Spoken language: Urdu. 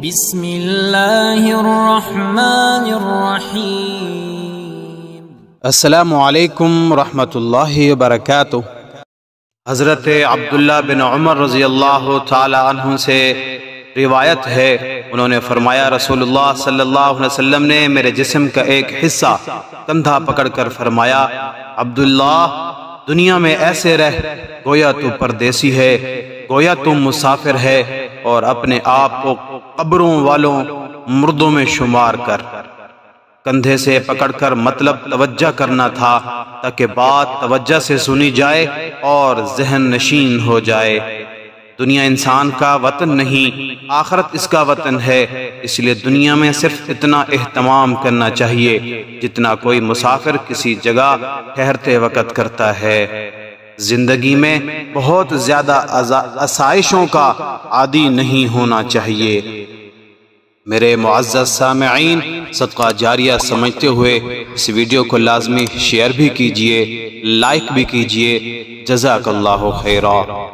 بسم اللہ الرحمن الرحیم۔ السلام علیکم ورحمۃ اللہ وبرکاتہ۔ حضرت عبداللہ بن عمر رضی اللہ تعالی عنہ سے روایت ہے، انہوں نے فرمایا رسول اللہ صلی اللہ علیہ وسلم نے میرے جسم کا ایک حصہ کندھا پکڑ کر فرمایا، عبداللہ دنیا میں ایسے رہ گویا تو پردیسی ہے، گویا تو مسافر ہے، اور اپنے آپ کو قبروں والوں مردوں میں شمار کر۔ کندھے سے پکڑ کر مطلب توجہ کرنا تھا تاکہ بات توجہ سے سنی جائے اور ذہن نشین ہو جائے۔ دنیا انسان کا وطن نہیں، آخرت اس کا وطن ہے، اس لیے دنیا میں صرف اتنا اہتمام کرنا چاہیے جتنا کوئی مسافر کسی جگہ ٹھہرتے وقت کرتا ہے۔ زندگی میں بہت زیادہ آسائشوں کا عادی نہیں ہونا چاہیے۔ میرے معزز سامعین، صدقہ جاریہ سمجھتے ہوئے اس ویڈیو کو لازمی شیئر بھی کیجئے، لائک بھی کیجئے۔ جزاک اللہ خیرا۔